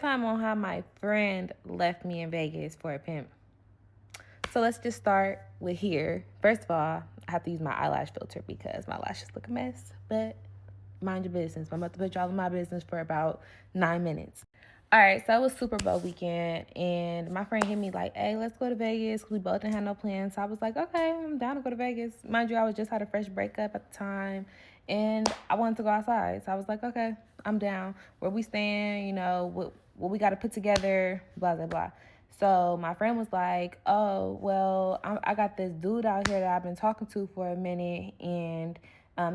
time on how my friend left me in Vegas for a pimp. So let's just start with here. First of all, I have to use my eyelash filter because my lashes look a mess. But mind your business. I'm about to put y'all in my business for about 9 minutes. All right, so it was Super Bowl weekend, and my friend hit me like, hey, let's go to Vegas. We both didn't have no plans. So I was like, okay, I'm down to go to Vegas. Mind you, I was just had a fresh breakup at the time, and I wanted to go outside. So I was like, okay, I'm down. Where we staying, you know, what we got to put together, blah, blah, blah. So my friend was like, oh, well, I got this dude out here that I've been talking to for a minute, and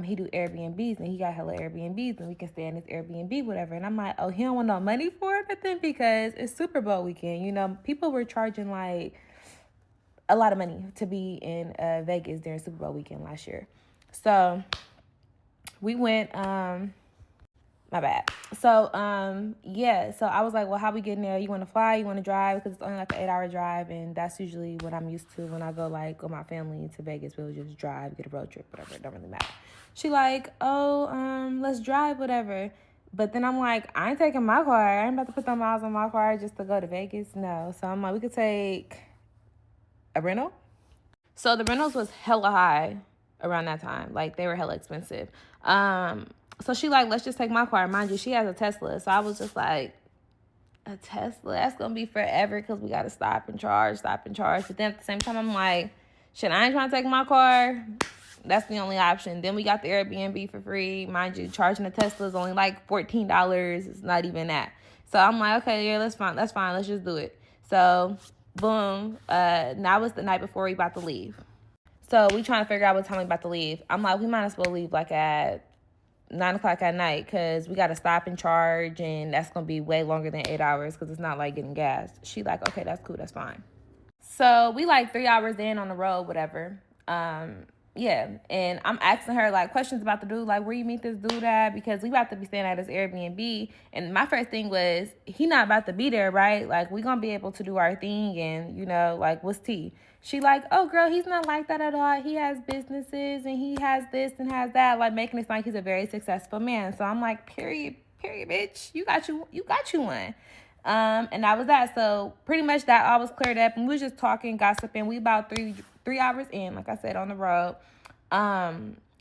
he do Airbnbs, and he got hella Airbnbs, and we can stay in his Airbnb, whatever. And I'm like, oh, he don't want no money for it, but then because it's Super Bowl weekend, you know, people were charging like a lot of money to be in Vegas during Super Bowl weekend last year. So we went, my bad. So, so I was like, well, how we getting there? You want to fly? You want to drive? Because it's only like an 8-hour drive, and that's usually what I'm used to when I go, like, with my family to Vegas. We'll just drive, get a road trip, whatever. It don't really matter. She like, oh, let's drive, whatever. But then I'm like, I ain't taking my car. I ain't about to put some miles on my car just to go to Vegas. No. So I'm like, we could take a rental. So the rentals was hella high around that time. Like, they were hella expensive. So she like, let's just take my car. Mind you, she has a Tesla. So I was just like, a Tesla? That's going to be forever because we got to stop and charge. But then at the same time, I'm like, shit, I ain't trying to take my car. That's the only option. Then we got the Airbnb for free. Mind you, charging a Tesla is only like $14. It's not even that. So I'm like, okay, yeah, that's fine. Let's just do it. So, boom. Now it's the night before we about to leave. So we trying to figure out what time we about to leave. I'm like, we might as well leave like at 9 o'clock at night because we got to stop and charge, and that's going to be way longer than 8 hours because it's not like getting gas. She like, okay, that's cool. That's fine. So we like 3 hours in on the road, whatever. And I'm asking her like questions about the dude, like where you meet this dude at, because we about to be staying at his Airbnb. And my first thing was, he not about to be there, right? Like, we gonna be able to do our thing, and you know, like, what's tea? She like, oh girl, he's not like that at all. He has businesses and he has this and has that, like making it sound like he's a very successful man. So I'm like, period, bitch, you got you one. And that was that. So pretty much that all was cleared up, and we was just talking, gossiping. We about three hours in, like I said, on the road.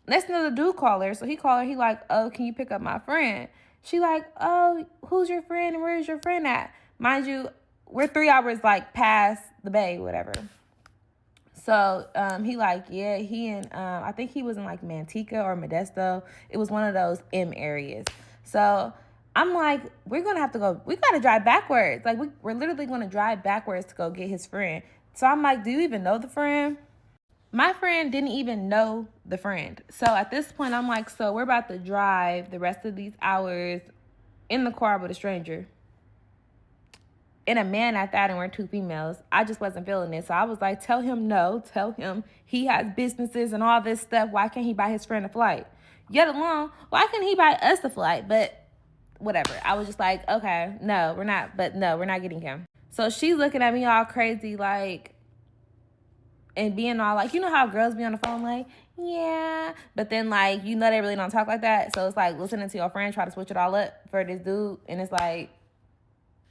Next thing, the dude called her. So he called her. He like, oh, can you pick up my friend? She like, oh, who's your friend and where is your friend at? Mind you, we're 3 hours like past the bay, whatever. So he like, yeah, he in I think he was in like Manteca or Modesto. It was one of those M areas. So I'm like, we're gonna have to go. We gotta drive backwards. Like we're literally gonna drive backwards to go get his friend. So I'm like, do you even know the friend? My friend didn't even know the friend. So at this point, I'm like, so we're about to drive the rest of these hours in the car with a stranger. And a man at that, and we're 2 females. I just wasn't feeling it. So I was like, tell him no. Tell him he has businesses and all this stuff. Why can't he buy his friend a flight? Yet alone, why can't he buy us a flight? But whatever. I was just like, okay, no, we're not getting him. So she's looking at me all crazy, like, and being all like, you know how girls be on the phone like, yeah. But then, like, you know they really don't talk like that. So it's like listening to your friend try to switch it all up for this dude. And it's like,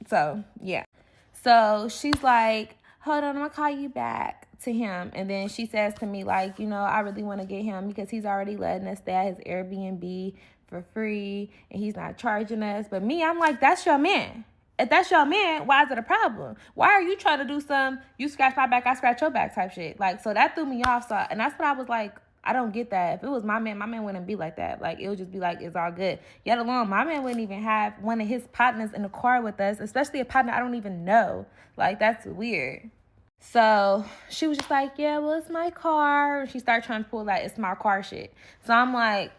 so, yeah. So she's like, hold on, I'm going to call you back to him. And then she says to me, like, you know, I really want to get him because he's already letting us stay at his Airbnb for free. And he's not charging us. But me, I'm like, that's your man. If that's your man, why is it a problem? Why are you trying to do some, you scratch my back, I scratch your back type shit? Like, so that threw me off. So, and that's what I was like, I don't get that. If it was my man wouldn't be like that. Like, it would just be like, it's all good. Yet alone, my man wouldn't even have one of his partners in the car with us, especially a partner I don't even know. Like, that's weird. So she was just like, yeah, well, it's my car. And she started trying to pull that it's my car shit. So I'm like,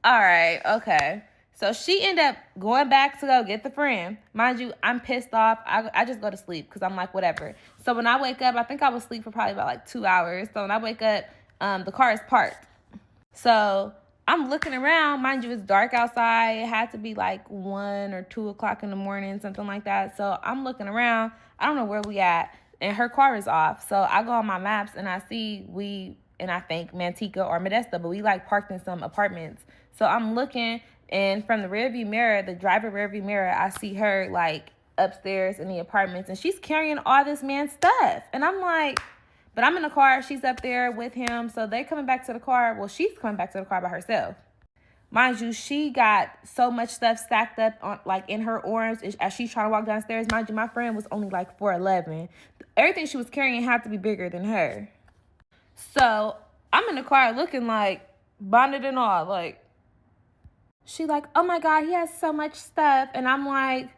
all right, okay. So she ended up going back to go get the friend. Mind you, I'm pissed off. I just go to sleep because I'm like, whatever. So when I wake up, I think I was asleep for probably about like 2 hours. So when I wake up, the car is parked. So I'm looking around. Mind you, it's dark outside. It had to be like 1 or 2 o'clock in the morning, something like that. So I'm looking around. I don't know where we at. And her car is off. So I go on my maps and I see we in, I think, Manteca or Modesto, but we like parked in some apartments. So I'm looking, and from the rearview mirror, the driver rearview mirror, I see her like upstairs in the apartments, and she's carrying all this man's stuff. And I'm like, but I'm in the car, she's up there with him, so they coming back to the car. Well, she's coming back to the car by herself. Mind you, she got so much stuff stacked up on like in her arms as she's trying to walk downstairs. Mind you, my friend was only like 4'11". Everything she was carrying had to be bigger than her. So I'm in the car looking like bonnet and all. Like, she like, oh my God, he has so much stuff. And I'm like,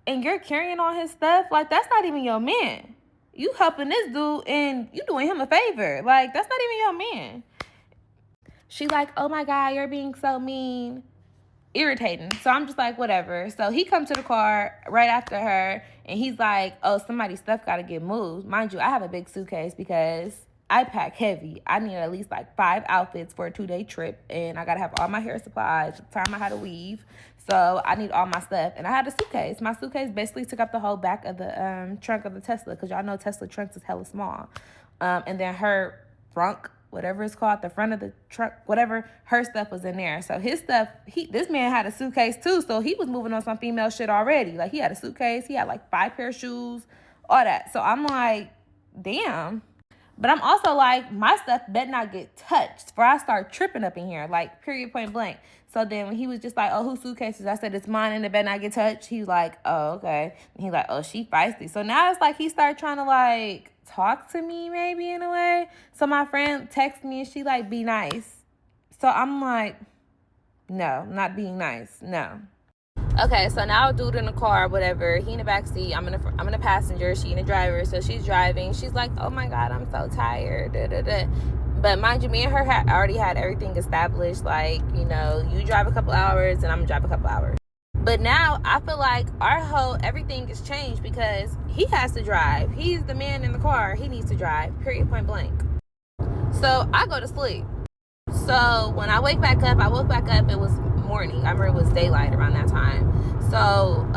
and you're carrying all his stuff? Like, that's not even your man. You helping this dude and you doing him a favor. Like, that's not even your man. She like, oh my God, you're being so mean. Irritating. So I'm just like, whatever. So he comes to the car right after her, and he's like, oh, somebody's stuff got to get moved. Mind you, I have a big suitcase because I pack heavy. I need at least like 5 outfits for a 2-day trip, and I got to have all my hair supplies. At the time I had to weave. So I need all my stuff. And I had a suitcase. My suitcase basically took up the whole back of the trunk of the Tesla, because y'all know Tesla trunks is hella small. And then her frunk, whatever it's called, the front of the truck, whatever, her stuff was in there. So his stuff, this man had a suitcase too, so he was moving on some female shit already. Like, he had a suitcase, he had like 5 pair of shoes, all that. So I'm like, damn. But I'm also like, my stuff better not get touched before I start tripping up in here, like, period, point blank. So then when he was just like, oh, whose suitcases? I said, it's mine and it better not get touched. He was like, oh, okay. And he's like, oh, she feisty. So now it's like he started trying to like talk to me maybe in a way. So my friend texts me and she like, be nice. So I'm like, no, not being nice, no. Okay, so now a dude in the car, whatever, he in the back seat, I'm in the passenger, she in the driver, so she's driving. She's like, oh my God, I'm so tired, da, da, da. But mind you, me and her already had everything established, like, you know, you drive a couple hours and I'm gonna drive a couple hours. But now I feel like everything has changed because he has to drive. He's the man in the car, he needs to drive, period, point blank. So I go to sleep. So when I woke back up, it was morning. I remember it was daylight around that time. So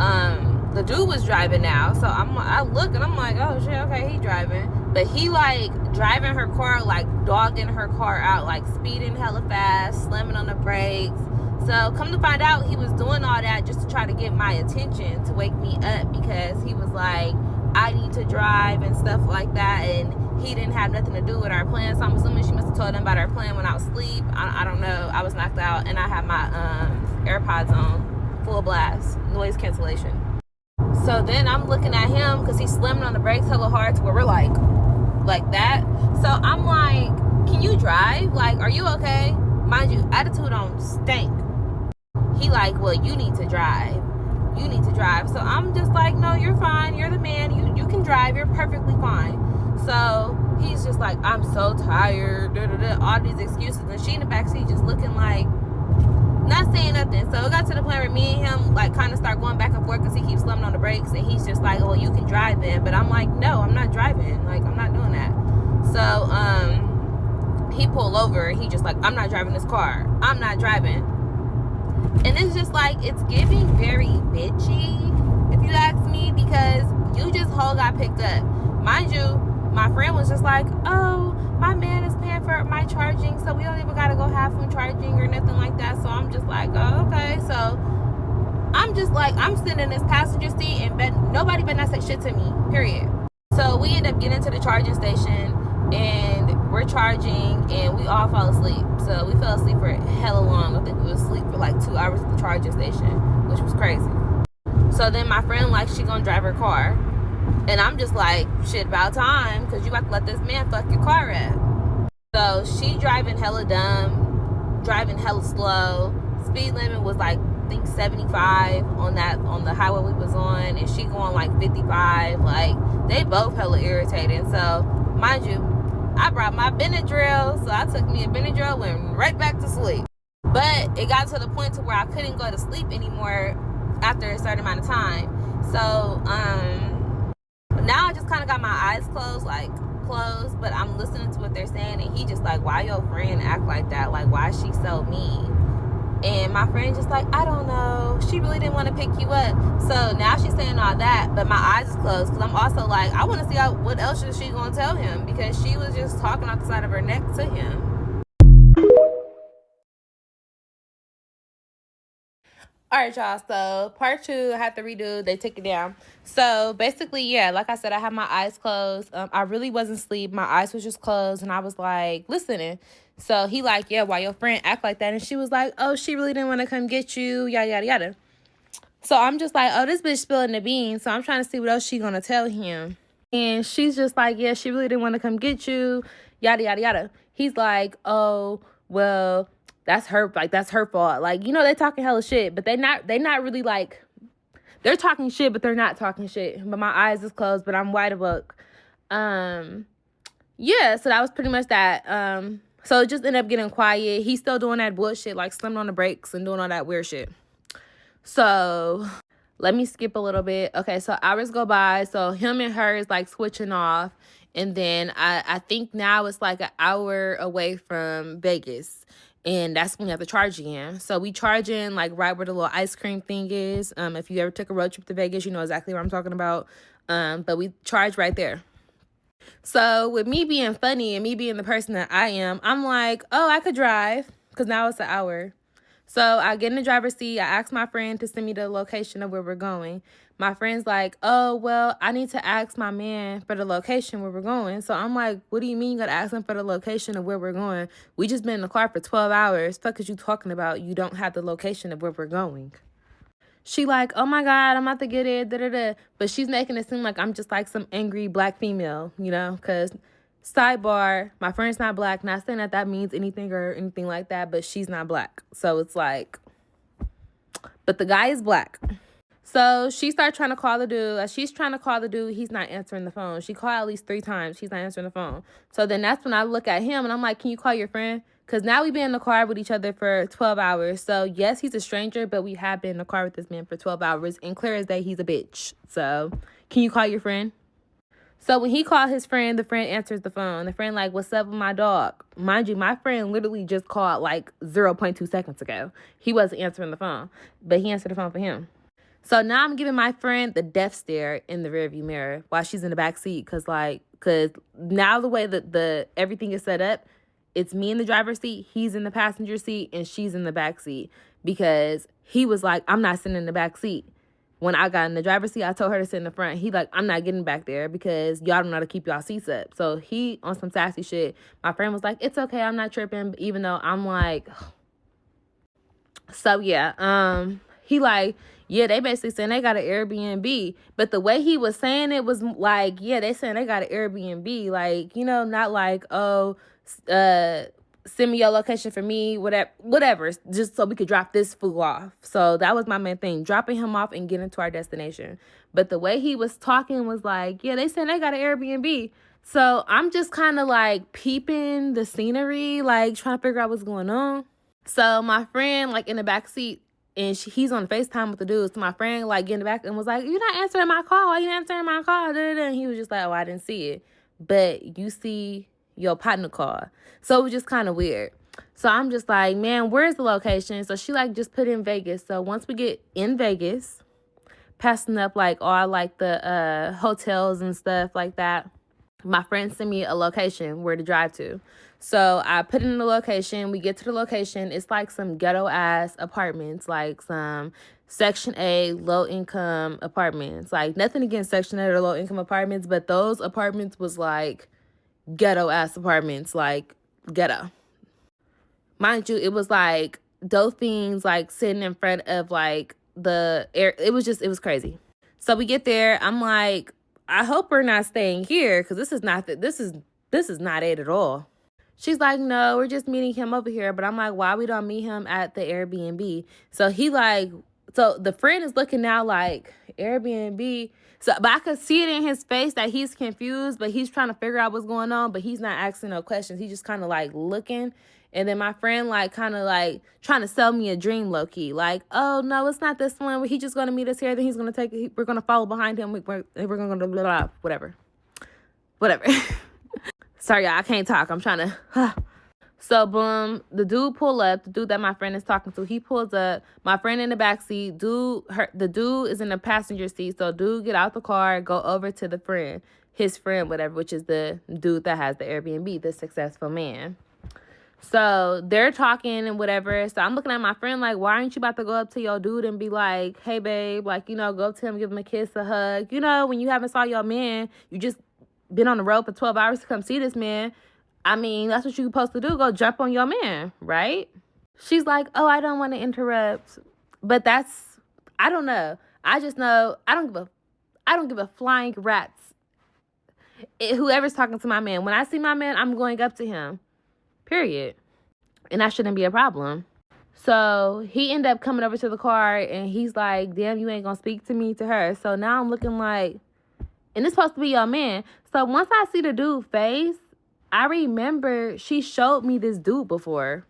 the dude was driving now. So I look and I'm like, oh shit, okay, he driving. But he like driving her car, like dogging her car out, like speeding hella fast, slamming on the brakes. So come to find out, he was doing all that just to try to get my attention, to wake me up, because he was like, I need to drive and stuff like that. And he didn't have nothing to do with our plan. So I'm assuming she must have told him about our plan when I was asleep. I don't know. I was knocked out and I had my AirPods on full blast, noise cancellation. So then I'm looking at him because he's slamming on the brakes hella hard to where we're like that. So I'm like, can you drive? Like, are you okay? Mind you, attitude on stank. He like, well, you need to drive. You need to drive. So I'm just like, no, you're fine. You're the man. You can drive. You're perfectly fine. So he's just like, I'm so tired, da, da, da, all these excuses. And she in the backseat just looking like, not saying nothing. So it got to the point where me and him like kind of start going back and forth because he keeps slamming on the brakes. And he's just like, well, you can drive then. But I'm like, no, I'm not driving. Like, I'm not doing that. So he pulled over. He just like, I'm not driving this car. I'm not driving. And it's just like, it's giving very bitchy, if you ask me, because you just whole got picked up. Mind you, my friend was just like, oh, my man is paying for my charging, so we don't even gotta go half from charging or nothing like that. So I'm just like, oh, okay. So I'm just like, I'm sitting in this passenger seat and nobody better not say shit to me, period. So we end up getting to the charging station and we're charging and we all fall asleep. So we fell asleep for hella long. I think we was asleep for like 2 hours at the charging station, which was crazy. So then my friend, like, she gonna drive her car. And I'm just like, shit, about time, because you got to let this man fuck your car up. So she driving hella dumb, driving hella slow. Speed limit was like, I think 75 on the highway we was on, and she going like 55. Like, they both hella irritated. So mind you, I brought my Benadryl, so I took me a Benadryl, went right back to sleep. But it got to the point to where I couldn't go to sleep anymore after a certain amount of time. So now I just kind of got my eyes closed, but I'm listening to what they're saying, and he just like, why your friend act like that? Like, why is she so mean? And my friend just like, I don't know. She really didn't want to pick you up. So now she's saying all that, but my eyes is closed because I'm also like, I want to see what else is she going to tell him, because she was just talking off the side of her neck to him. All right, y'all. So part 2, I have to redo. They took it down. So basically, yeah, like I said, I had my eyes closed. I really wasn't asleep. My eyes was just closed, and I was like listening. So he like, yeah, why your friend act like that? And she was like, oh, she really didn't want to come get you, yada yada yada. So I'm just like, oh, this bitch spilling the beans. So I'm trying to see what else she gonna tell him. And she's just like, yeah, she really didn't want to come get you, yada yada yada. He's like, oh, well, that's her fault. Like, you know, they talking hella shit, but they not really like, they're talking shit, but they're not talking shit. But my eyes is closed, but I'm wide awake. Yeah, so that was pretty much that. So it just ended up getting quiet. He's still doing that bullshit, like slamming on the brakes and doing all that weird shit. So let me skip a little bit. Okay, so hours go by. So him and her is like switching off. And then I think now it's like an hour away from Vegas. And that's when we have to charge again. So we charge in like right where the little ice cream thing is. If you ever took a road trip to Vegas, you know exactly what I'm talking about. But we charge right there. So with me being funny and me being the person that I am, I'm like, oh, I could drive because now it's an hour. So I get in the driver's seat. I ask my friend to send me the location of where we're going. My friend's like, oh, well, I need to ask my man for the location where we're going. So I'm like, what do you mean you got to ask him for the location of where we're going? We just been in the car for 12 hours. Fuck is you talking about? You don't have the location of where we're going. She like, oh my God, I'm about to get it, da-da-da. But she's making it seem like I'm just like some angry black female, you know? Because sidebar, my friend's not black. Not saying that means anything or anything like that, but she's not black. So it's like, but the guy is black. So she started trying to call the dude. As she's trying to call the dude, he's not answering the phone. She called at least 3 times. He's not answering the phone. So then that's when I look at him and I'm like, can you call your friend? Because now we've been in the car with each other for 12 hours. So yes, he's a stranger, but we have been in the car with this man for 12 hours. And clear as day, he's a bitch. So can you call your friend? So when he called his friend, the friend answers the phone. The friend like, what's up with my dog? Mind you, my friend literally just called like 0.2 seconds ago. He wasn't answering the phone, but he answered the phone for him. So now I'm giving my friend the death stare in the rearview mirror while she's in the back seat. Cause now the way that the everything is set up, it's me in the driver's seat, he's in the passenger seat, and she's in the back seat. Because he was like, I'm not sitting in the back seat. When I got in the driver's seat, I told her to sit in the front. He like, I'm not getting back there because y'all don't know how to keep y'all seats up. So he on some sassy shit. My friend was like, it's okay, I'm not tripping. Even though I'm like, so yeah, he like, yeah, they basically saying they got an Airbnb. But the way he was saying it was like, yeah, they saying they got an Airbnb. Like, you know, not like, oh, send me your location for me, whatever, just so we could drop this fool off. So that was my main thing, dropping him off and getting to our destination. But the way he was talking was like, yeah, they saying they got an Airbnb. So I'm just kind of like peeping the scenery, like trying to figure out what's going on. So my friend, like in the back seat, and he's on FaceTime with the dude. So my friend, like, get in the back and was like, you're not answering my call. Why you not answering my call? And he was just like, oh, I didn't see it. But you see your partner call. So it was just kind of weird. So I'm just like, man, where's the location? So she, like, just put in Vegas. So once we get in Vegas, passing up, like, all, like, the hotels and stuff like that, my friend sent me a location where to drive to. So I put in the location. We get to the location. It's like some ghetto-ass apartments, like some Section A low-income apartments. Like, nothing against Section A or low-income apartments, but those apartments was like ghetto-ass apartments, like ghetto. Mind you, it was like dope things like sitting in front of like the air. It was crazy. So we get there. I'm like, I hope we're not staying here because this is not it at all. She's like, no, we're just meeting him over here. But I'm like, why we don't meet him at the Airbnb? So so the friend is looking now like, Airbnb. So, but I could see it in his face that he's confused, but he's trying to figure out what's going on. But he's not asking no questions. He's just kind of like looking. And then my friend like kind of like trying to sell me a dream low key. Like, oh, no, it's not this one. He's just going to meet us here. Then he's going to we're going to follow behind him. We're going to blah, blah, whatever. Sorry, y'all, I can't talk. I'm trying to. So, boom, the dude pull up, the dude that my friend is talking to, he pulls up, my friend in the back seat, the dude is in the passenger seat, so dude get out the car, go over to the friend, his friend, whatever, which is the dude that has the Airbnb, the successful man. So they're talking and whatever. So I'm looking at my friend like, why aren't you about to go up to your dude and be like, hey, babe, like, you know, go up to him, give him a kiss, a hug. You know, when you haven't saw your man, you just been on the road for 12 hours to come see this man. I mean, that's what you're supposed to do. Go jump on your man, right? She's like, oh, I don't want to interrupt. But I don't know. I just know I don't give a flying rat's. Whoever's talking to my man. When I see my man, I'm going up to him. Period. And that shouldn't be a problem. So he ended up coming over to the car and he's like, damn, you ain't gonna speak to me, to her. So now I'm looking like, and it's supposed to be your man. So once I see the dude's face, I remember she showed me this dude before.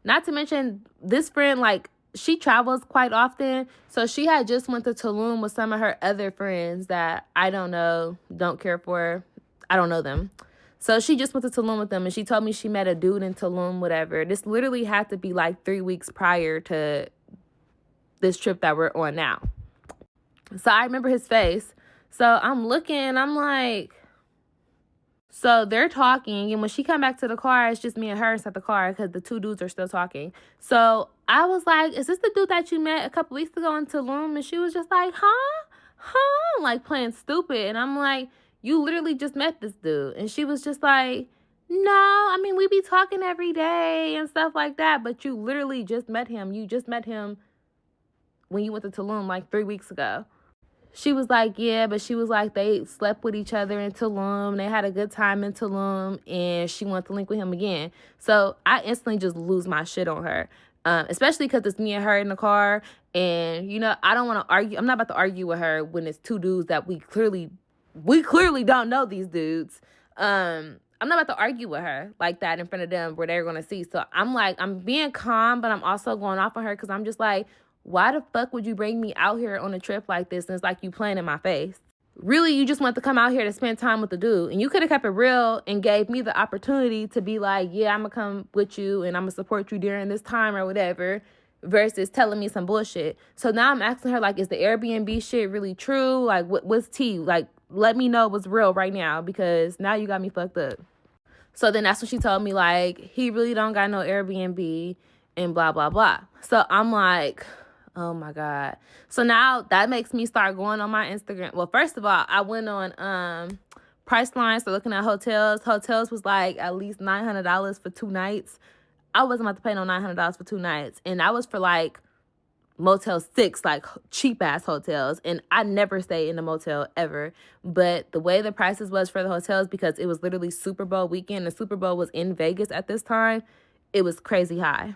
Not to mention this friend, like, she travels quite often. So she had just went to Tulum with some of her other friends that I don't know, don't care for. I don't know them. So she just went to Tulum with them, and she told me she met a dude in Tulum, whatever. This literally had to be like 3 weeks prior to this trip that we're on now. So I remember his face. So I'm looking, I'm like, so they're talking, and when she come back to the car, it's just me and her inside the car because the two dudes are still talking. So I was like, is this the dude that you met a couple weeks ago in Tulum? And she was just like, huh? Like playing stupid. And I'm like, you literally just met this dude. And she was just like, no, I mean, we be talking every day and stuff like that. But you literally just met him. You just met him when you went to Tulum like 3 weeks ago. She was like, yeah, but she was like, they slept with each other in Tulum. They had a good time in Tulum. And she wanted to link with him again. So I instantly just lose my shit on her. Especially because it's me and her in the car. And, you know, I don't want to argue. I'm not about to argue with her when it's two dudes that we clearly don't know these dudes. I'm not about to argue with her like that in front of them where they're going to see. So I'm like, I'm being calm, but I'm also going off on her because I'm just like, why the fuck would you bring me out here on a trip like this? And it's like you playing in my face. Really, you just want to come out here to spend time with the dude. And you could have kept it real and gave me the opportunity to be like, yeah, I'm going to come with you and I'm going to support you during this time or whatever, versus telling me some bullshit. So now I'm asking her, like, is the Airbnb shit really true? Like, what's tea? Like, let me know what's real right now because now you got me fucked up. So then that's when she told me, like, he really don't got no Airbnb and blah, blah, blah. So I'm like, oh, my God. So now that makes me start going on my Instagram. Well, first of all, I went on Priceline, so looking at hotels. Hotels was like at least $900 for 2 nights. I wasn't about to pay no $900 for 2 nights. And that was for like Motel 6, like cheap-ass hotels. And I never stayed in a motel ever. But the way the prices was for the hotels, because it was literally Super Bowl weekend, the Super Bowl was in Vegas at this time, it was crazy high.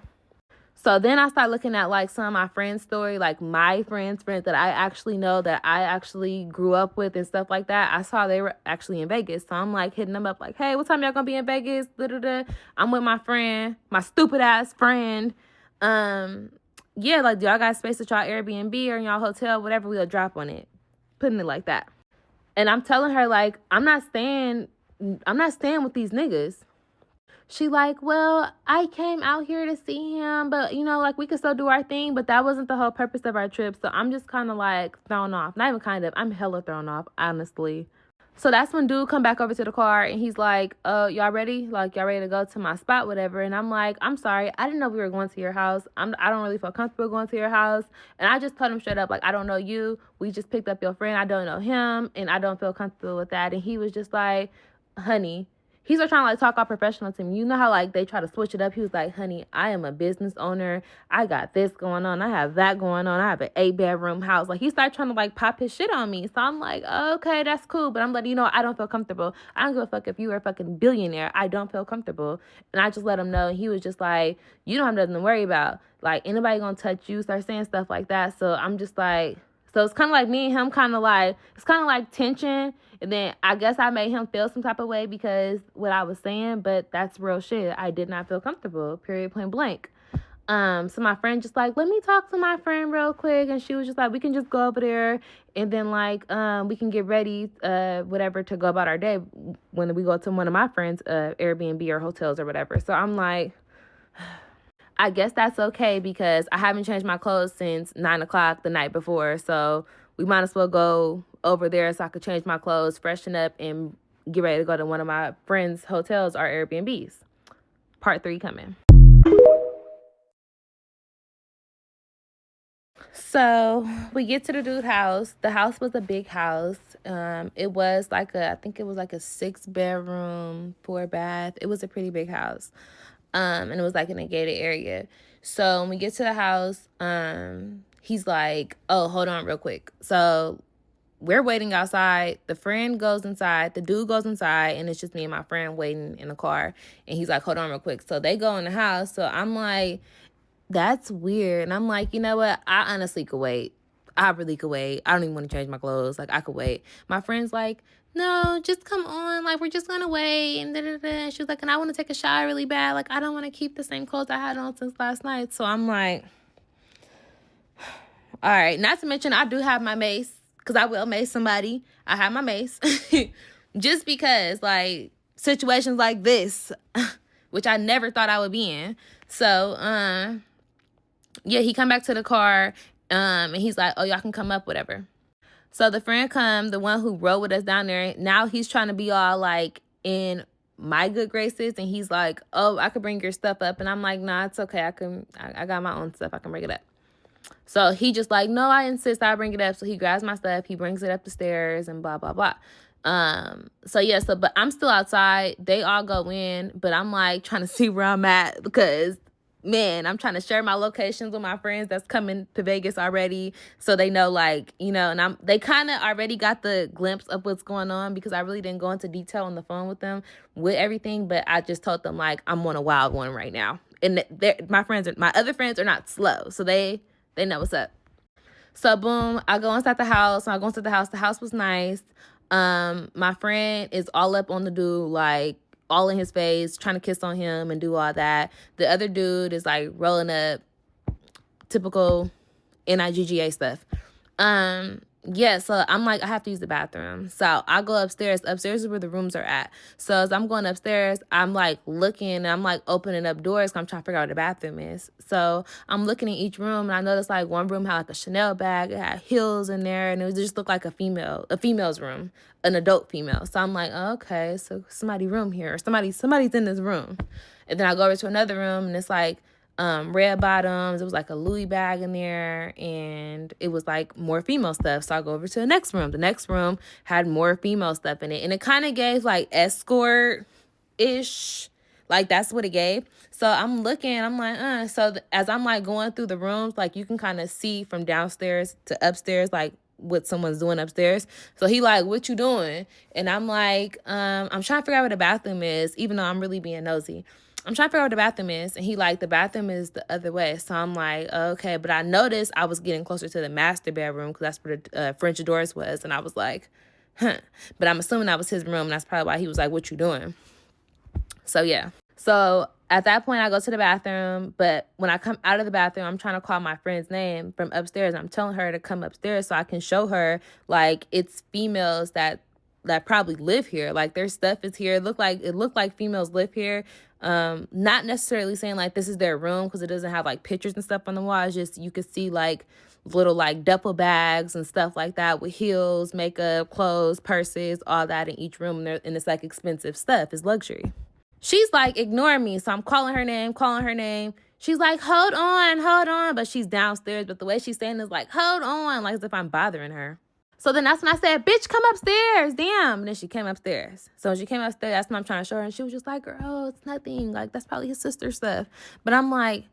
So then I started looking at like some of my friends' story, like my friends that I actually know, that I actually grew up with and stuff like that. I saw they were actually in Vegas. So I'm like hitting them up like, hey, what time y'all gonna be in Vegas? Da-da-da. I'm with my friend, my stupid ass friend. Yeah, like, do y'all got space at y'all Airbnb or in y'all hotel, whatever, we'll drop on it. Putting it like that. And I'm telling her, like, I'm not staying with these niggas. She like, well, I came out here to see him, but, you know, like, we could still do our thing, but that wasn't the whole purpose of our trip. So I'm just kind of, like, thrown off. Not even kind of. I'm hella thrown off, honestly. So that's when dude come back over to the car, and he's like, y'all ready? Like, y'all ready to go to my spot, whatever? And I'm like, I'm sorry. I didn't know we were going to your house. I don't really feel comfortable going to your house. And I just told him straight up, like, I don't know you. We just picked up your friend. I don't know him, and I don't feel comfortable with that. And he was just like, honey. He's trying to, like, talk all professional to me. You know how, like, they try to switch it up? He was like, honey, I am a business owner. I got this going on. I have that going on. I have an 8-bedroom house. Like, he started trying to, like, pop his shit on me. So I'm like, okay, that's cool. But I'm like, you know, I don't feel comfortable. I don't give a fuck if you were a fucking billionaire. I don't feel comfortable. And I just let him know. And he was just like, you don't have nothing to worry about. Like, anybody gonna touch you? Start saying stuff like that. So I'm just like... So it's kind of like me and him kind of like, it's kind of like tension. And then I guess I made him feel some type of way because what I was saying, but that's real shit. I did not feel comfortable, period, point blank. So my friend just like, let me talk to my friend real quick. And she was just like, we can just go over there and then like we can get ready, whatever, to go about our day when we go to one of my friends' Airbnb or hotels or whatever. So I'm like, I guess that's okay because I haven't changed my clothes since 9 o'clock the night before. So we might as well go over there so I could change my clothes, freshen up, and get ready to go to one of my friends' hotels or Airbnbs. Part 3 coming. So we get to the dude house. The house was a big house. It was like I think it was like a 6-bedroom, 4-bath. It was a pretty big house. And it was like in a gated area. So when we get to the house, he's like, oh, hold on real quick. So we're waiting outside. The friend goes inside. The dude goes inside. And it's just me and my friend waiting in the car. And he's like, hold on real quick. So they go in the house. So I'm like, that's weird. And I'm like, you know what? I honestly could wait. I really could wait. I don't even want to change my clothes. Like, I could wait. My friend's like, no, just come on. Like, we're just going to wait. And da-da-da. She was like, and I want to take a shower really bad. Like, I don't want to keep the same clothes I had on since last night. So I'm like, all right. Not to mention, I do have my mace because I will mace somebody. I have my mace. Just because, like, situations like this, which I never thought I would be in. So, yeah, he come back to the car, and he's like, oh, y'all can come up, whatever. So the friend come, the one who rode with us down there, now he's trying to be all, like, in my good graces, and he's like, oh, I could bring your stuff up. And I'm like, nah, it's okay. I got my own stuff. I can bring it up. So he just like, no, I insist I bring it up. So he grabs my stuff. He brings it up the stairs and blah, blah, blah. But I'm still outside. They all go in, but I'm like trying to see where I'm at because, man, I'm trying to share my locations with my friends that's coming to Vegas already. So they know, like, you know, and they kind of already got the glimpse of what's going on because I really didn't go into detail on the phone with them with everything. But I just told them, like, I'm on a wild one right now. And my other friends are not slow. So they know what's up. So boom, I go inside the house. The house was nice. My friend is all up on the dude, like all in his face, trying to kiss on him and do all that. The other dude is like rolling up, typical NIGGA stuff. Yeah, so I'm like, I have to use the bathroom. So I go upstairs. Upstairs is where the rooms are at. So as I'm going upstairs, I'm like looking and I'm like opening up doors because I'm trying to figure out where the bathroom is. So I'm looking in each room and I noticed like one room had like a Chanel bag. It had heels in there and it just looked like a female's room, an adult female. So I'm like, oh, okay, so somebody's room here or somebody's in this room. And then I go over to another room and it's like, red bottoms. It was like a Louis bag in there and it was like more female stuff. So I go over to the next room. The next room had more female stuff in it. And it kind of gave like escort-ish. Like that's what it gave. So I'm looking, I'm like, as I'm like going through the rooms, like you can kind of see from downstairs to upstairs, like what someone's doing upstairs. So he like, what you doing? And I'm like, I'm trying to figure out where the bathroom is, even though I'm really being nosy. I'm trying to figure out what the bathroom is. And he like, the bathroom is the other way. So I'm like, okay. But I noticed I was getting closer to the master bedroom because that's where the French doors was. And I was like, huh. But I'm assuming that was his room. And that's probably why he was like, what you doing? So, yeah. So at that point, I go to the bathroom. But when I come out of the bathroom, I'm trying to call my friend's name from upstairs. I'm telling her to come upstairs so I can show her, like, it's females that probably live here. Like, their stuff is here. It looked like females live here. Not necessarily saying like this is their room because it doesn't have like pictures and stuff on the wall. It's just you could see like little like duffel bags and stuff like that with heels, makeup, clothes, purses, all that in each room. And it's like expensive stuff. It's luxury. She's like ignoring me. So I'm calling her name. She's like, hold on. But she's downstairs. But the way she's saying is like, hold on. Like as if I'm bothering her. So then that's when I said, bitch, come upstairs. Damn. And then she came upstairs. So when she came upstairs, that's when I'm trying to show her. And she was just like, girl, it's nothing. Like, that's probably his sister's stuff. But I'm like,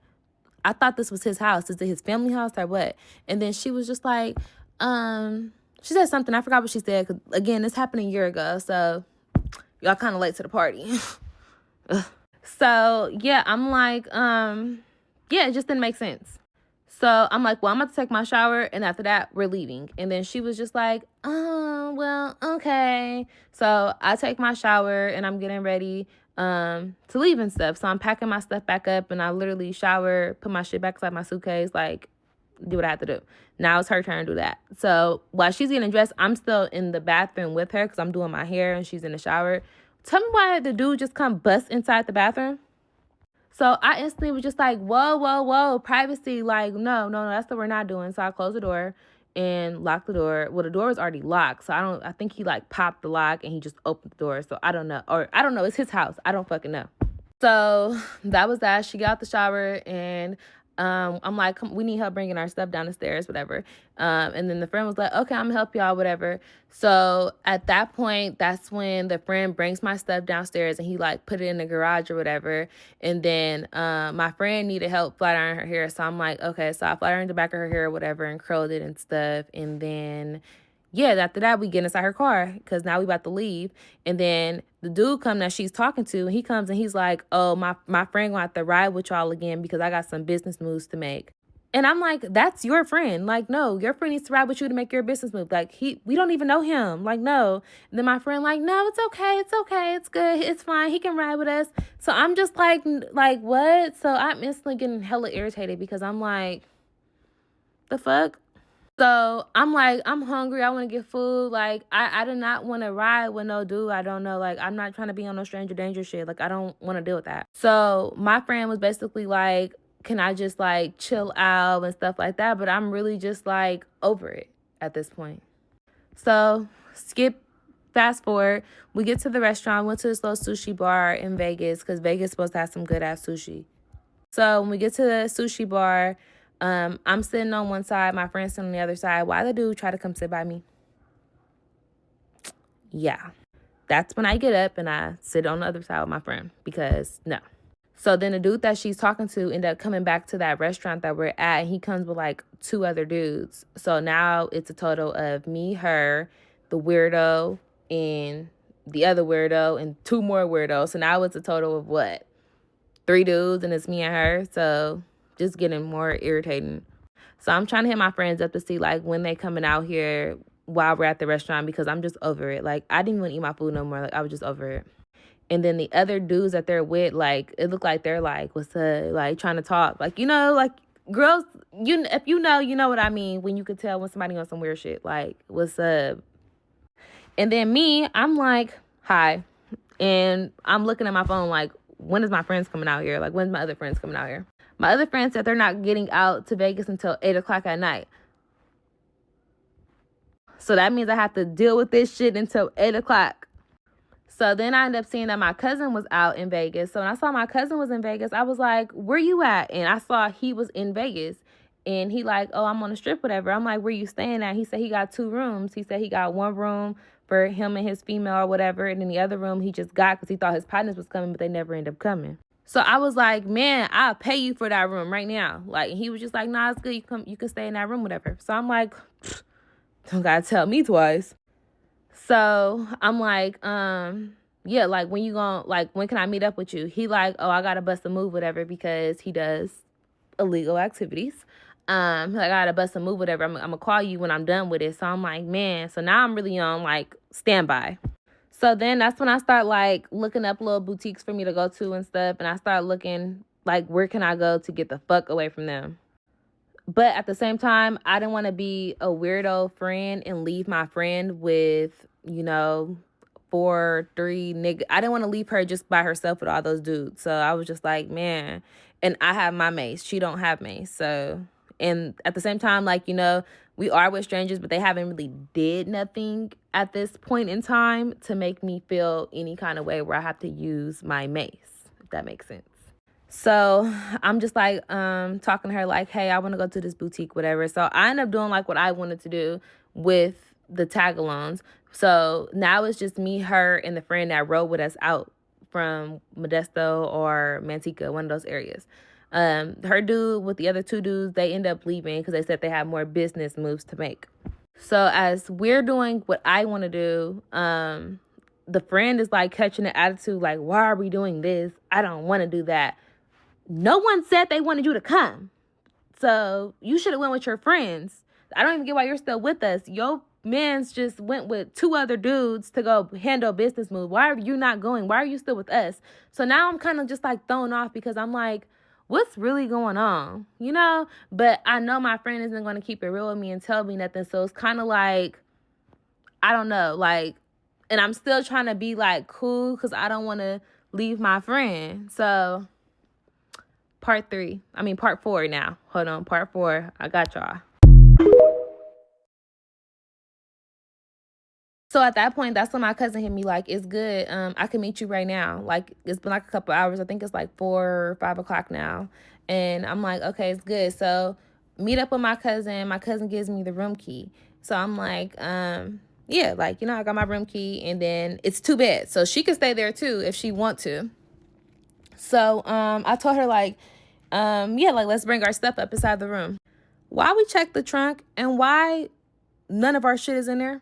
I thought this was his house. Is it his family house or what? And then she was just like, she said something. I forgot what she said. 'Cause, again, this happened a year ago. So y'all kind of late to the party. So, yeah, I'm like, yeah, it just didn't make sense. So I'm like, well, I'm about to take my shower. And after that, we're leaving. And then she was just like, oh, well, okay. So I take my shower and I'm getting ready. to leave and stuff. So I'm packing my stuff back up, and I literally shower, put my shit back inside my suitcase, like, do what I have to do. Now it's her turn to do that. So while she's getting dressed, I'm still in the bathroom with her because I'm doing my hair and she's in the shower. Tell me why the dude just come bust inside the bathroom. So I instantly was just like, whoa, whoa, whoa, privacy. Like, no, that's what we're not doing. So I closed the door and locked the door. Well, the door was already locked. So I think he like popped the lock and he just opened the door. So I don't know. Or I don't know. It's his house. I don't fucking know. So that was that. She got out the shower and I'm like, we need help bringing our stuff down the stairs, whatever. And then the friend was like, okay, I'm gonna help y'all, whatever. So at that point, that's when the friend brings my stuff downstairs and he like put it in the garage or whatever. And then my friend needed help flat ironing her hair. So I'm like, okay, so I flat ironed the back of her hair or whatever and curled it and stuff. And then after that, we get inside her car because now we about to leave. And then the dude come that she's talking to, and he comes and he's like, oh, my friend gonna have to ride with y'all again because I got some business moves to make. And I'm like, that's your friend. Like, no, your friend needs to ride with you to make your business move. Like, we don't even know him. Like, no. And then my friend like, no, it's okay. It's good. It's fine. He can ride with us. So I'm just like what? So I'm instantly getting hella irritated because I'm like, the fuck? So I'm like, I'm hungry. I want to get food. Like, I do not want to ride with no dude I don't know. Like, I'm not trying to be on no stranger danger shit. Like, I don't want to deal with that. So my friend was basically like, can I just like chill out and stuff like that? But I'm really just like over it at this point. So fast forward. We get to the restaurant. Went to this little sushi bar in Vegas because Vegas is supposed to have some good ass sushi. So when we get to the sushi bar, I'm sitting on one side, my friend's sitting on the other side. Why the dude try to come sit by me? Yeah. That's when I get up and I sit on the other side with my friend because no. So then the dude that she's talking to ended up coming back to that restaurant that we're at, and he comes with like 2 other dudes. So now it's a total of me, her, the weirdo, and the other weirdo, and 2 more weirdos. So now it's a total of what? 3 dudes, and it's me and her. So just getting more irritating. So I'm trying to hit my friends up to see like when they coming out here while we're at the restaurant because I'm just over it. Like, I didn't even eat my food no more. Like, I was just over it. And then the other dudes that they're with, like, it looked like they're like, what's up? Like, trying to talk. Like, you know, like, girls, if you know what I mean when you could tell when somebody on some weird shit. Like, what's up? And then me, I'm like, hi. And I'm looking at my phone like, when is my friends coming out here? Like, when's my other friends coming out here? My other friends said they're not getting out to Vegas until 8 o'clock at night. So that means I have to deal with this shit until 8 o'clock. So then I ended up seeing that my cousin was out in Vegas. So when I saw my cousin was in Vegas, I was like, where you at? And I saw he was in Vegas. And he like, oh, I'm on the strip, whatever. I'm like, where you staying at? He said he got 2 rooms. He said he got 1 room for him and his female or whatever. And then the other room he just got because he thought his partners was coming, but they never ended up coming. So I was like, man, I'll pay you for that room right now. Like, he was just like, nah, it's good. You can stay in that room, whatever. So I'm like, don't gotta tell me twice. So I'm like, yeah, like, when can I meet up with you? He like, oh, I gotta bust a move, whatever, because he does illegal activities. Like, I gotta bust a move, whatever. I'm gonna call you when I'm done with it. So I'm like, man. So now I'm really on like standby. So then that's when I start like looking up little boutiques for me to go to and stuff. And I start looking like, where can I go to get the fuck away from them? But at the same time, I didn't want to be a weirdo friend and leave my friend with, 4, 3 niggas. I didn't want to leave her just by herself with all those dudes. So I was just like, man. And I have my mace. She don't have mace. So, and at the same time, like, we are with strangers, but they haven't really did nothing at this point in time to make me feel any kind of way where I have to use my mace, if that makes sense. So I'm just like talking to her like, hey, I want to go to this boutique, whatever. So I end up doing like what I wanted to do with the tag-alongs. So now it's just me, her, and the friend that rode with us out from Modesto or Manteca, one of those areas. Her dude with the other 2 dudes, they end up leaving because they said they have more business moves to make. So as we're doing what I want to do, the friend is like catching the attitude like, why are we doing this? I don't want to do that. No one said they wanted you to come. So you should have went with your friends. I don't even get why you're still with us. Your mans just went with 2 other dudes to go handle business move. Why are you not going? Why are you still with us? So now I'm kind of just like thrown off because I'm like, what's really going on? You know? But I know my friend isn't going to keep it real with me and tell me nothing. So it's kind of like, I don't know, like, and I'm still trying to be like cool because I don't want to leave my friend. So part 4 now. Hold on, part 4. I got y'all. So at that point, that's when my cousin hit me like, it's good. I can meet you right now. Like, it's been like a couple hours. I think it's like 4 or 5 o'clock now. And I'm like, okay, it's good. So meet up with my cousin. My cousin gives me the room key. So I'm like, yeah, like, you know, I got my room key and then it's 2 beds. So she can stay there too if she want to. So I told her like, yeah, like let's bring our stuff up inside the room. Why we check the trunk and why none of our shit is in there?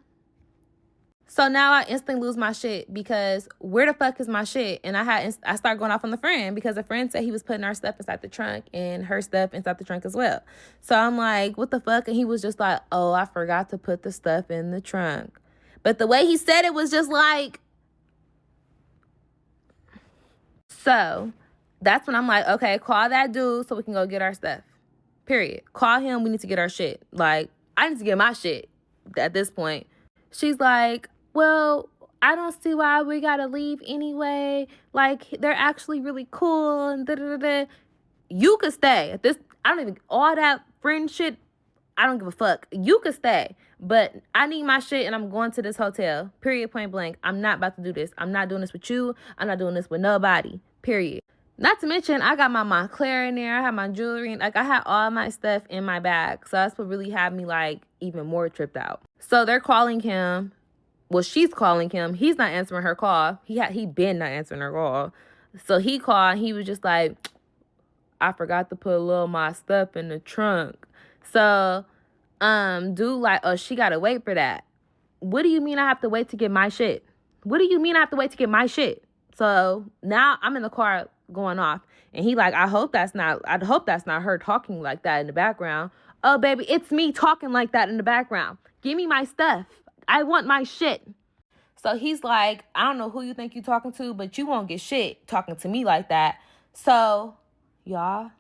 So now I instantly lose my shit because where the fuck is my shit? And I start going off on the friend because the friend said he was putting our stuff inside the trunk and her stuff inside the trunk as well. So I'm like, what the fuck? And he was just like, oh, I forgot to put the stuff in the trunk. But the way he said it was just like, so that's when I'm like, okay, call that dude so we can go get our stuff. Period. Call him. We need to get our shit. Like, I need to get my shit at this point. She's like, well, I don't see why we gotta leave anyway. Like, they're actually really cool and da-da-da-da. You could stay. All that friend shit, I don't give a fuck. You could stay. But I need my shit and I'm going to this hotel. Period, point blank. I'm not about to do this. I'm not doing this with you. I'm not doing this with nobody. Period. Not to mention, I got my Montclair in there. I have my jewelry. Like, I had all my stuff in my bag. So that's what really had me, like, even more tripped out. So they're calling him. Well, she's calling him. He's not answering her call. He been not answering her call. So he called. He was just like, I forgot to put a little of my stuff in the trunk. So, dude, like, oh, she got to wait for that. What do you mean I have to wait to get my shit? What do you mean I have to wait to get my shit? So now I'm in the car going off. And he like, I hope that's not her talking like that in the background. Oh, baby, it's me talking like that in the background. Give me my stuff. I want my shit. So he's like, I don't know who you think you're talking to, but you won't get shit talking to me like that. So, y'all,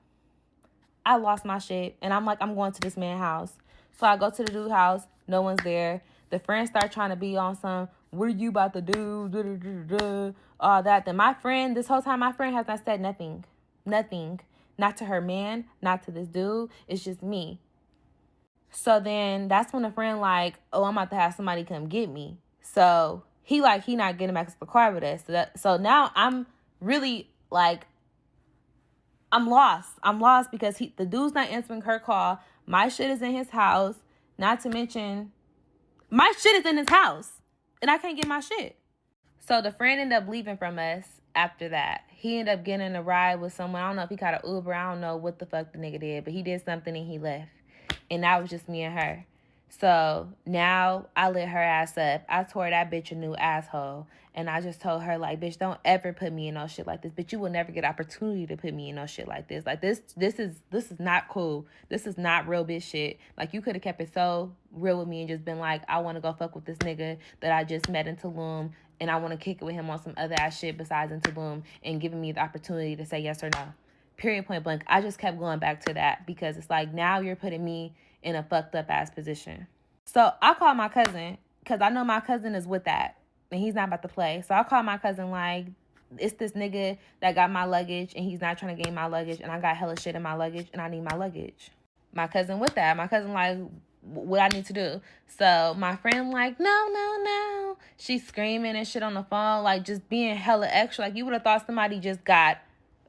I lost my shit. And I'm like, I'm going to this man's house. So I go to the dude's house. No one's there. The friends start trying to be on some, what are you about to do? All that. Then this whole time, my friend has not said nothing. Nothing. Not to her man, not to this dude. It's just me. So then that's when a friend like, oh, I'm about to have somebody come get me. So he not getting back to the car with us. So now I'm really like, I'm lost. I'm lost because the dude's not answering her call. My shit is in his house. Not to mention, my shit is in his house. And I can't get my shit. So the friend ended up leaving from us after that. He ended up getting a ride with someone. I don't know if he got an Uber. I don't know what the fuck the nigga did. But he did something and he left. And that was just me and her. So now I lit her ass up. I tore that bitch a new asshole. And I just told her, like, bitch, don't ever put me in no shit like this. Bitch, you will never get opportunity to put me in no shit like this. Like, this is not cool. This is not real bitch shit. Like, you could have kept it so real with me and just been like, I want to go fuck with this nigga that I just met in Tulum. And I want to kick it with him on some other ass shit besides in Tulum. And giving me the opportunity to say yes or no. Period, point blank. I just kept going back to that because it's like, now you're putting me in a fucked up ass position. So I called my cousin because I know my cousin is with that and he's not about to play. So I called my cousin like, it's this nigga that got my luggage and he's not trying to gain my luggage and I got hella shit in my luggage and I need my luggage. My cousin with that. My cousin like, what I need to do. So my friend like, no. She's screaming and shit on the phone, like just being hella extra. Like you would have thought somebody just got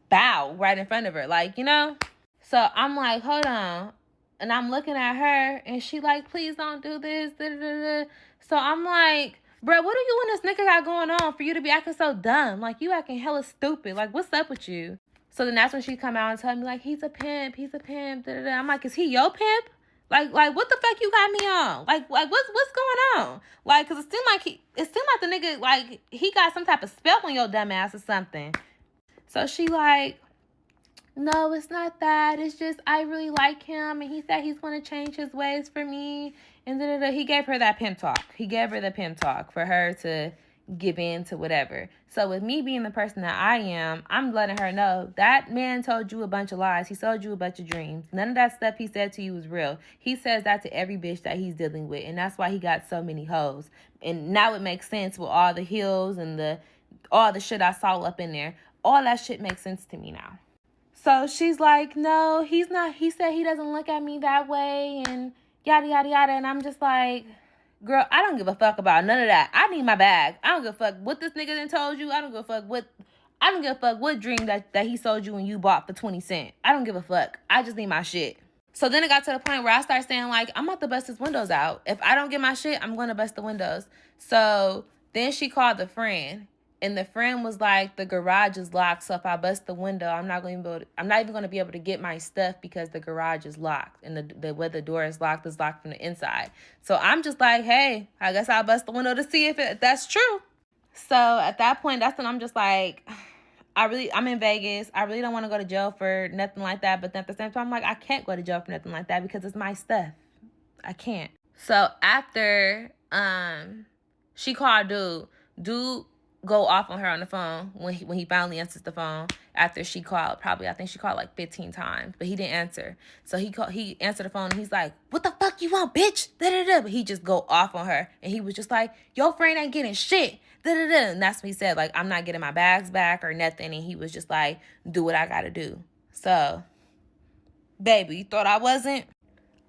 bowed right in front of her. Like, you know? So I'm like, hold on. And I'm looking at her, and she like, please don't do this. Da, da, da. So I'm like, bro, what do you and this nigga got going on for you to be acting so dumb? Like, you acting hella stupid. Like, what's up with you? So then that's when she come out and tell me, like, he's a pimp. Da, da, da. I'm like, is he your pimp? Like, what the fuck you got me on? Like what's going on? Like, cause it seemed like the nigga, like, he got some type of spell on your dumb ass or something. So she like, no, it's not that. It's just I really like him, and he said he's going to change his ways for me, And he gave her that pimp talk. He gave her the pimp talk for her to give in to whatever. So with me being the person that I am, I'm letting her know that man told you a bunch of lies. He sold you a bunch of dreams. None of that stuff he said to you was real. He says that to every bitch that he's dealing with, and that's why he got so many hoes. And now it makes sense with all the heels and all the shit I saw up in there. All that shit makes sense to me now. So she's like, no, he's not. He said he doesn't look at me that way and yada, yada, yada. And I'm just like, girl, I don't give a fuck about none of that. I need my bag. I don't give a fuck what this nigga done told you. I don't give a fuck what dream that he sold you and you bought for 20 cents. I don't give a fuck. I just need my shit. So then it got to the point where I started saying, like, I'm about to bust his windows out. If I don't get my shit, I'm going to bust the windows. So then she called the friend. And the friend was like, the garage is locked, so if I bust the window, I'm not even going to be able to get my stuff because the garage is locked. And where the door is locked from the inside. So I'm just like, hey, I guess I'll bust the window to see if that's true. So at that point, that's when I'm just like, I'm in Vegas. I really don't want to go to jail for nothing like that. But at the same time, I'm like, I can't go to jail for nothing like that because it's my stuff. I can't. So after she called dude go off on her on the phone when he finally answers the phone after she called. Probably, I think she called like 15 times, but he didn't answer. So he answered the phone and he's like, what the fuck you want, bitch? Da-da-da. But he just go off on her and he was just like, your friend ain't getting shit. Da-da-da. And that's what he said, like, I'm not getting my bags back or nothing. And he was just like, do what I gotta do. So, baby, you thought I wasn't?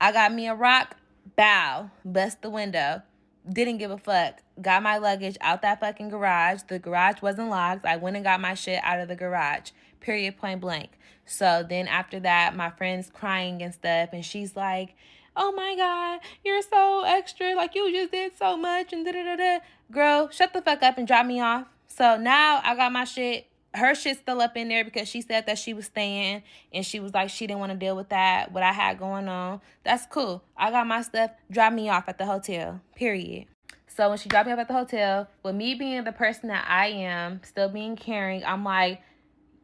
I got me a rock, bow, bust the window. Didn't give a fuck. Got my luggage out that fucking garage. The garage wasn't locked. I went and got my shit out of the garage. Period, point blank. So then after that, my friend's crying and stuff. And she's like, oh my God, you're so extra. Like, you just did so much. And da-da-da-da. Girl, shut the fuck up and drop me off. So now I got my shit. Her shit's still up in there because she said that she was staying and she was like, she didn't want to deal with that, what I had going on. That's cool. I got my stuff. Drop me off at the hotel, period. So when she dropped me off at the hotel, with me being the person that I am, still being caring, I'm like,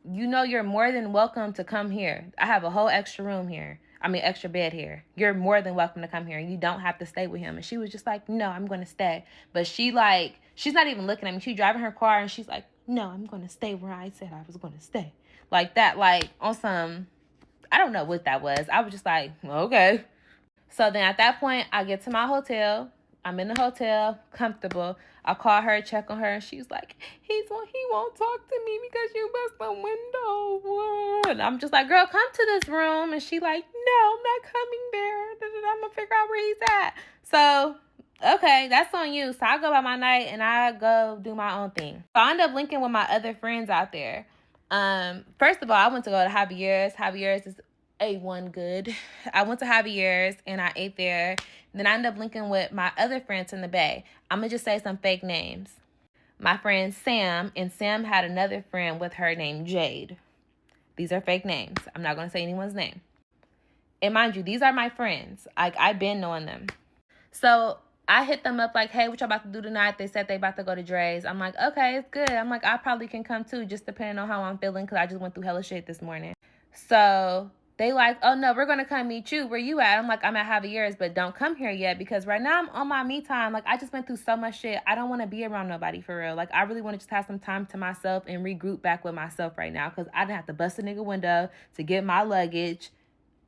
you know, you're more than welcome to come here. I have a whole extra room here. Extra bed here. You're more than welcome to come here. You don't have to stay with him. And she was just like, no, I'm going to stay. But she's not even looking at me. She's driving her car and she's like, no, I'm going to stay where I said I was going to stay. Like that, like on some, I don't know what that was. I was just like, okay. So then at that point, I get to my hotel. I'm in the hotel, comfortable. I call her, check on her, and she's like, he won't talk to me because you bust the window. And I'm just like, girl, come to this room. And she like, no, I'm not coming there. I'm going to figure out where he's at. So, okay, that's on you. So I go by my night and I go do my own thing. So I end up linking with my other friends out there. First of all, I went to go to Javier's. Javier's is A1 good. I went to Javier's and I ate there. Then I ended up linking with my other friends in the Bay. I'm going to just say some fake names. My friend Sam, and Sam had another friend with her named Jade. These are fake names. I'm not going to say anyone's name. And mind you, these are my friends. I've been knowing them. So I hit them up like, hey, what y'all about to do tonight? They said they about to go to Dre's. I'm like, okay, it's good. I'm like, I probably can come too, just depending on how I'm feeling, because I just went through hella shit this morning. So they like, oh no, we're going to come meet you. Where you at? I'm like, I'm at Javier's, but don't come here yet because right now I'm on my me time. Like, I just went through so much shit. I don't want to be around nobody for real. Like, I really want to just have some time to myself and regroup back with myself right now because I didn't have to bust a nigga window to get my luggage,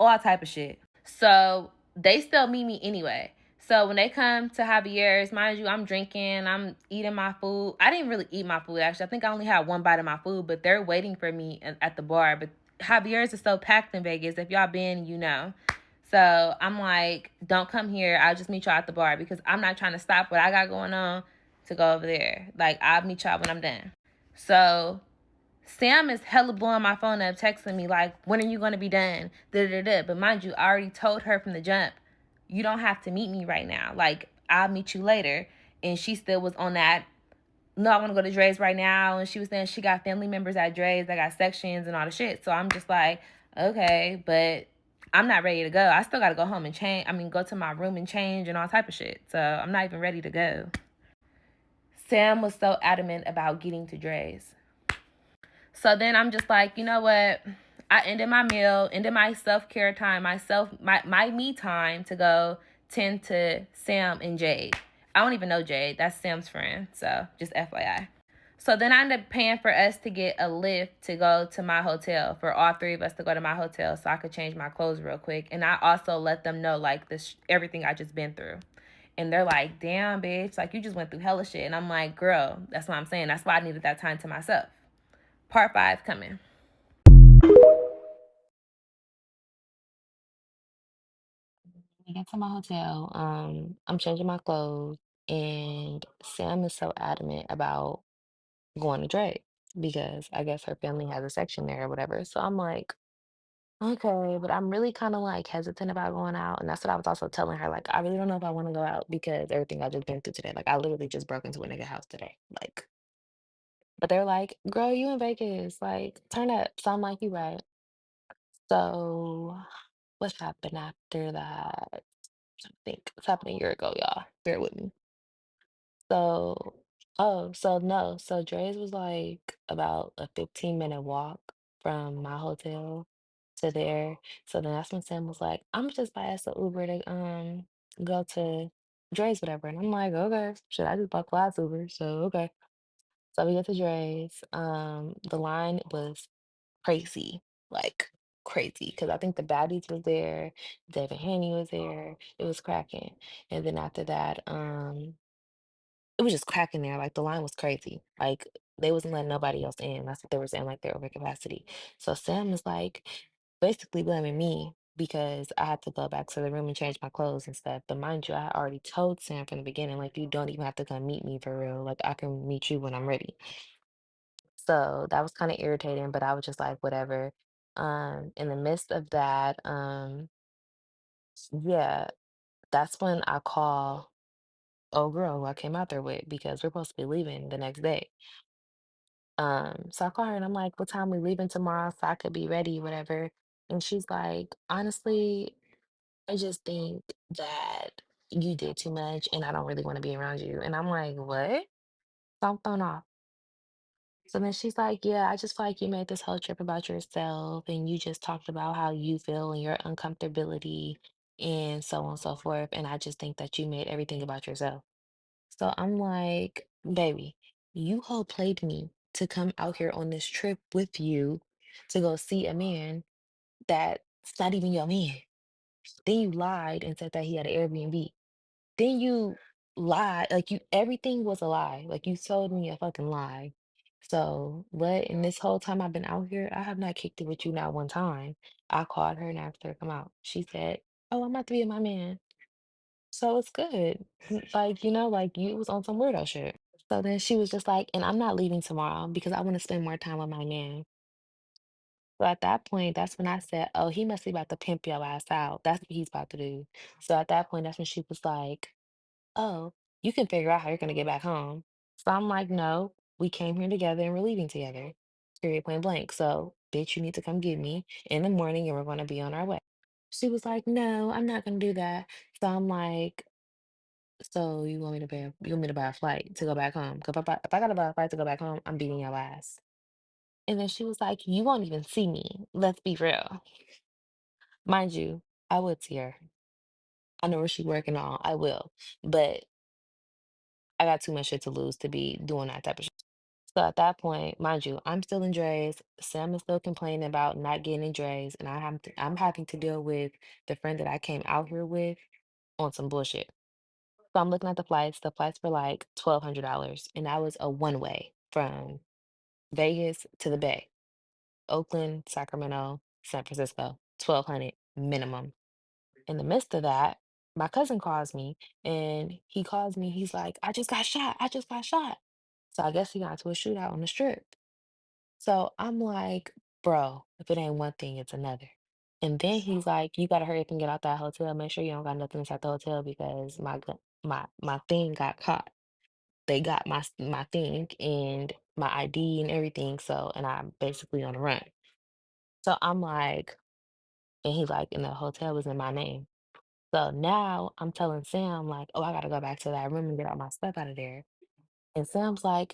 all type of shit. So they still meet me anyway. So when they come to Javier's, mind you, I'm drinking, I'm eating my food. I didn't really eat my food, actually. I think I only had one bite of my food, but they're waiting for me at the bar. But Javier's is so packed in Vegas. If y'all been, you know. So I'm like, don't come here. I'll just meet y'all at the bar because I'm not trying to stop what I got going on to go over there. Like, I'll meet y'all when I'm done. So Sam is hella blowing my phone up, texting me like, when are you going to be done? Da-da-da-da. But mind you, I already told her from the jump, you don't have to meet me right now. Like, I'll meet you later. And she still was on that, no, I want to go to Dre's right now. And she was saying she got family members at Dre's that got sections and all the shit. So I'm just like, okay, but I'm not ready to go. I still got to go home and change. Go to my room and change and all type of shit. So I'm not even ready to go. Sam was so adamant about getting to Dre's. So then I'm just like, you know what? I ended my meal, ended my self-care time, my me time to go tend to Sam and Jade. I don't even know Jade. That's Sam's friend. So just FYI. So then I ended up paying for us to get a lift to go to my hotel, for all three of us to go to my hotel so I could change my clothes real quick. And I also let them know like this everything I just been through. And they're like, damn, bitch, like you just went through hella shit. And I'm like, girl, that's what I'm saying. That's why I needed that time to myself. Part 5 coming. I get to my hotel. I'm changing my clothes, and Sam is so adamant about going to Drake because I guess her family has a section there or whatever. So I'm like, okay, but I'm really kind of like hesitant about going out. And that's what I was also telling her. Like, I really don't know if I want to go out because everything I just been through today. Like, I literally just broke into a nigga house today. Like, but they're like, girl, you in Vegas. Like, turn up. So I'm like, you right. So what happened after that? I think it's happened a year ago, y'all. Bear with me. So, oh, so no. So Dre's was like about a 15-minute walk from my hotel to there. So then that's when Sam was like, I'm just buy us a Uber to go to Dre's, whatever. And I'm like, okay, should I just bought class Uber? So okay. So we get to Dre's. The line was crazy, like crazy, because I think the baddies was there, David Haney was there. It was cracking. And then after that, it was just cracking there. Like the line was crazy. Like they wasn't letting nobody else in. That's what they were saying, like they're over capacity. So Sam is like basically blaming me because I had to go back to the room and change my clothes and stuff. But mind you, I had already told Sam from the beginning, like, you don't even have to come meet me for real. Like I can meet you when I'm ready. So that was kind of irritating, but I was just like, whatever. In the midst of that, yeah, that's when I call old girl who I came out there with because we're supposed to be leaving the next day. So I call her and I'm like, what time we leaving tomorrow so I could be ready, whatever. And she's like, honestly, I just think that you did too much and I don't really want to be around you. And I'm like, what? So I'm thrown off. So then she's like, yeah, I just feel like you made this whole trip about yourself and you just talked about how you feel and your uncomfortability and so on and so forth. And I just think that you made everything about yourself. So I'm like, baby, you whole played me to come out here on this trip with you to go see a man that's not even your man. Then you lied and said that he had an Airbnb. Then you lied, like you everything was a lie. Like you told me a fucking lie. So what? And this whole time I've been out here, I have not kicked it with you not one time. I called her and asked her to come out. She said, "Oh, I'm about to be with my man." So it's good. Like, like you was on some weirdo shit. So then she was just like, and I'm not leaving tomorrow because I want to spend more time with my man. So at that point, that's when I said, oh, he must be about to pimp your ass out. That's what he's about to do. So at that point, that's when she was like, oh, you can figure out how you're going to get back home. So I'm like, no, we came here together and we're leaving together. Period, point blank. So, bitch, you need to come get me in the morning and we're going to be on our way. She was like, no, I'm not going to do that. So I'm like, so you want me to buy a flight to go back home? Because if I got to buy a flight to go back home, I'm beating your ass. And then she was like, you won't even see me. Let's be real. Mind you, I would see her. I know where she working on. I will. But I got too much shit to lose to be doing that type of shit. So at that point, mind you, I'm still in Dre's. Sam is still complaining about not getting in Dre's, and I'm having to deal with the friend that I came out here with on some bullshit. So I'm looking at the flights. The flights were like $1,200, and that was a one way from Vegas to the Bay, Oakland, Sacramento, San Francisco, 1,200 minimum. In the midst of that, my cousin calls me and he calls me. He's like, I just got shot. I just got shot. So I guess he got into a shootout on the strip. So I'm like, bro, if it ain't one thing, it's another. And then he's like, you gotta hurry up and get out that hotel. Make sure you don't got nothing inside the hotel because my thing got caught. They got my thing and my ID and everything. So and I'm basically on the run. So I'm like, and he's like, and the hotel was in my name. So now I'm telling Sam, like, oh, I gotta go back to that room and get all my stuff out of there. And Sam's like,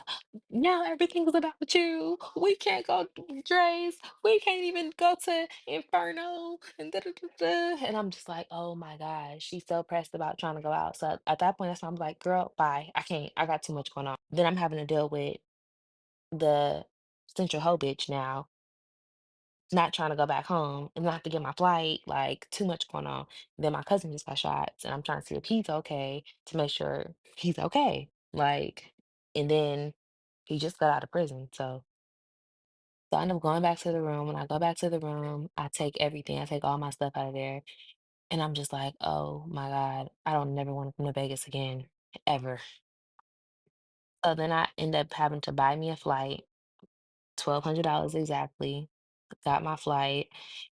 now everything's about you. We can't go to Dre's. We can't even go to Inferno. And da, da, da, da. And I'm just like, oh my gosh. She's so pressed about trying to go out. So at that point, that's when I'm like, girl, bye. I can't. I got too much going on. Then I'm having to deal with the central hoe bitch now, not trying to go back home and not to get my flight. Like, too much going on. Then my cousin just got shots, and I'm trying to see if he's okay to make sure he's okay. Like, and then he just got out of prison. So I end up going back to the room. When I go back to the room, I take everything. I take all my stuff out of there. And I'm just like, oh my God, I don't never want to come to Vegas again, ever. So then I end up having to buy me a flight, $1,200 exactly. Got my flight.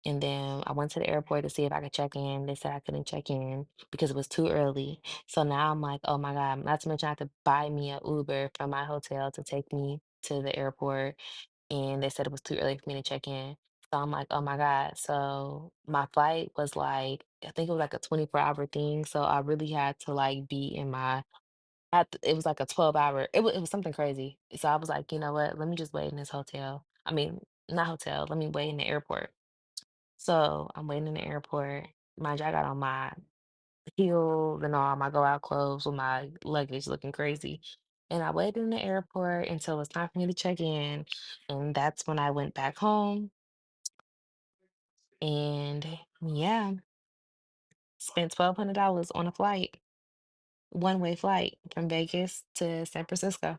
And then I went to the airport to see if I could check in. They said I couldn't check in because it was too early. So now I'm like, oh my God, not to mention I have to buy me an Uber from my hotel to take me to the airport, and they said it was too early for me to check in. So I'm like, oh my God. So my flight was like, I think it was like a 24-hour thing. So I really had to like be in my, it was like a 12-hour, it was something crazy. So I was like, you know what? Let me just wait in this hotel. I mean, not hotel, let me wait in the airport. So I'm waiting in the airport. Mind you, I got on my heels and all my go out clothes with my luggage looking crazy. And I waited in the airport until it was time for me to check in. And that's when I went back home and yeah, spent $1,200 on a flight, one-way flight from Vegas to San Francisco.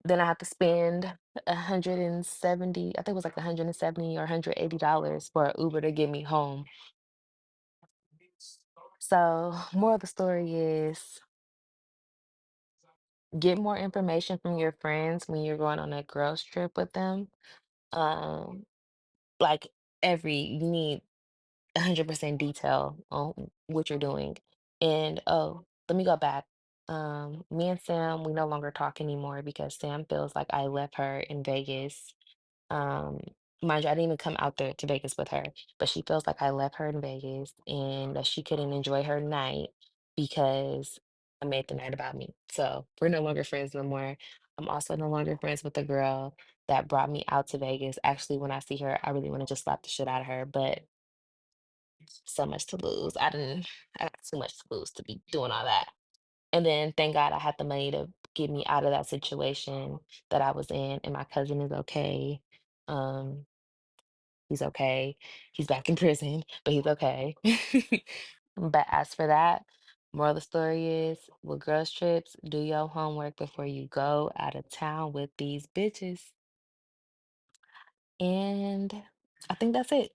Then I had to spend 170, I think it was like 170 or $180 for an Uber to get me home. So, more of the story is get more information from your friends when you're going on a girls trip with them. Um, like you need 100% detail on what you're doing. And oh, let me go back. Me and Sam, we no longer talk anymore because Sam feels like I left her in Vegas. Um, Mind you, I didn't even come out there to Vegas with her, but she feels like I left her in Vegas and that she couldn't enjoy her night because I made the night about me. So we're no longer friends no more. I'm also no longer friends with the girl that brought me out to Vegas. Actually, when I see her, I really want to just slap the shit out of her, but so much to lose. I got too much to lose to be doing all that. And then thank God I had the money to get me out of that situation that I was in, and my cousin is okay. Um, he's okay. He's back in prison, but he's okay. But as for that, moral of the story is with girls trips, do your homework before you go out of town with these bitches. And I think that's it.